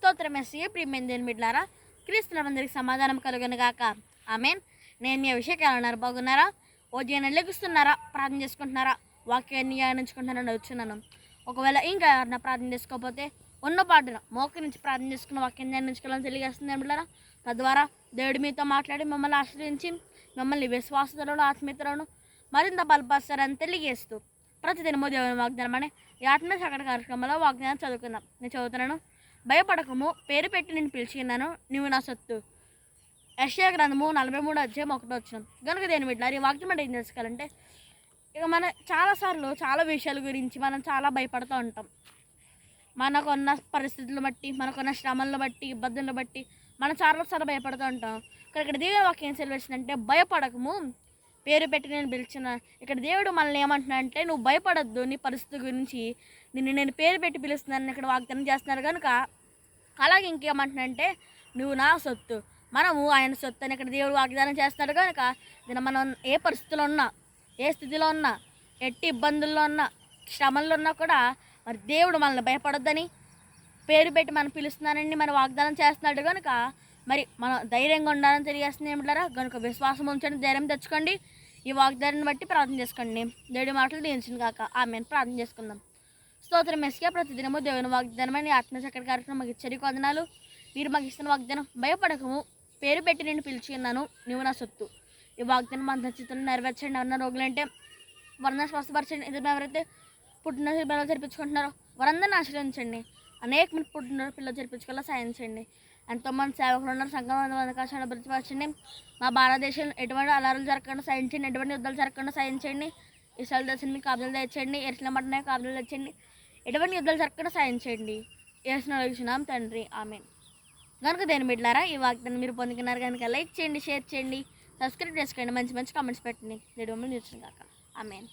స్తోత్రం ఎస్సీ ప్రియమైన దేవుని బిడ్డలారా, క్రీస్తులందరికీ సమాధానం కలుగును గాక. ఆమేన్. నేను మీ అభిషేకాలు ఉన్నారు, బాగున్నారా? ఉదయం లెగుస్తున్నారా, ప్రార్థన చేసుకుంటున్నారా, వాక్యాన్ని ధ్యానించుకుంటున్నారని వచ్చున్నాను. ఒకవేళ ఇంకా ఎవరన్నా ప్రార్థన చేసుకోకపోతే ఉన్న పాటను మోకరించి ప్రార్థన చేసుకున్న వాక్యాన్ని ధ్యానించుకోవాలని తెలియజేస్తుంది బిడ్డలారా. తద్వారా దేవుడు మీతో మాట్లాడి మిమ్మల్ని ఆశ్రయించి మిమ్మల్ని విశ్వాసతలను ఆత్మీయతలను మరింత బలపరుస్తారని తెలియజేస్తూ ప్రతిదినము దేవుని వాగ్దానం అనే ఈ ఆత్మీయ సకట కార్యక్రమంలో వాగ్దానం చదువుకుందాం. నేను చదువుతున్నాను. భయపడకము, పేరు పెట్టి నేను పిలిచిన్నాను, నువ్వు నా సొత్తు. యెషయా గ్రంథము 43:1 కనుక దేని బిడ్డలారా, ఈ వాక్యం అంటే ఏం తెలుసుకోవాలంటే, ఇక మనం చాలాసార్లు చాలా విషయాల గురించి మనం చాలా భయపడుతూ ఉంటాం. మనకున్న పరిస్థితులను బట్టి, మనకున్న శ్రమలను బట్టి, ఇబ్బందులను బట్టి మనం చాలాసార్లు భయపడుతూ ఉంటాం. ఇక్కడ దేవుని వాక్యం ఏం సెలవిస్తుందంటే, భయపడకము, పేరు పెట్టి నేను పిలిచిన. ఇక్కడ దేవుడు మనల్ని ఏమంటున్నా అంటే, నువ్వు భయపడద్దు, నీ పరిస్థితి గురించి నేను పేరు పెట్టి పిలుస్తున్నాను ఇక్కడ వాగ్దానం చేస్తున్నారు కనుక. అలాగే ఇంకేమంటున్నా అంటే, నువ్వు నా సొత్తు, మనము ఆయన సొత్తు అని ఇక్కడ దేవుడు వాగ్దానం చేస్తున్నాడు కనుక. దీని మనం ఏ పరిస్థితిలో ఉన్నా, ఏ స్థితిలో ఉన్నా, ఎట్టి ఇబ్బందుల్లో ఉన్నా, శ్రమల్లో ఉన్నా కూడా మరి దేవుడు మనల్ని భయపడొద్దని పేరు పెట్టి మనం పిలుస్తున్నానని మన వాగ్దానం చేస్తున్నాడు కనుక మరి మనం ధైర్యంగా ఉండాలని తెలియజేస్తుంది ఏమిటారా. కనుక విశ్వాసం ఉంచండి, ధైర్యం తెచ్చుకోండి. ఈ వాగ్దానాన్ని బట్టి ప్రార్థన చేసుకోండి. దేవుడి మాటలు దీవించింది కాక. ఆమేన్. ప్రార్థన చేసుకుందాం. స్తోత్రం ఎస్కే ప్రతిదినము దేవుని వాగ్దానమని ఆత్మచక్ర కార్యక్రమం మాకు ఇచ్చరి వందనాలు. మీరు మాకు ఇస్తున్న వాగ్దానం, భయపడకము, పేరు పెట్టి నేను పిలిచి ఉన్నాను, నువ్వు నా సొత్తు. ఈ వాగ్దానం మన చిత్రం నెరవేర్చండి. ఎవరన్నా రోగులంటే వారందరూ స్వస్థపరచండి. ఇద్దరు ఎవరైతే పుట్టిన పిల్లలు జరిపించుకుంటున్నారో వారందరిని ఆశ్రయించండి. అనేక మంది పుట్టిన పిల్లలు జరిపించుకోవాలా సాయం చేయండి. ఎంతోమంది సేవకులు ఉన్నారు, సంఘం అవకాశాన్ని అభివృద్ధిపరచండి. మా భారతదేశంలో ఎటువంటి అలారాలు జరగకుండా సాయం చేయండి, ఎటువంటి యుద్ధాలు జరగకుండా సాయం చేయండి. ఇస్రాయల్ దేశాన్ని మీకు కాపుదలు తెచ్చండి, ఎరుసలేము పట్టణ కాపుదలు తెచ్చండి. ఎటువంటి యుద్ధాలు జరగకుండా సాయం చేయండి. యేసునామమున తండ్రి, ఆమేన్. కనుక దేని బిడ్డలారా, ఈ వాగ్దానం మీరు పొందుకున్నారు కనుక లైక్ చేయండి, షేర్ చేయండి, సబ్స్క్రైబ్ చేసుకోండి, మంచి మంచి కామెంట్స్ పెట్టండి. దేవుడు మిమ్మల్ని దీవించును గాక. ఆమేన్.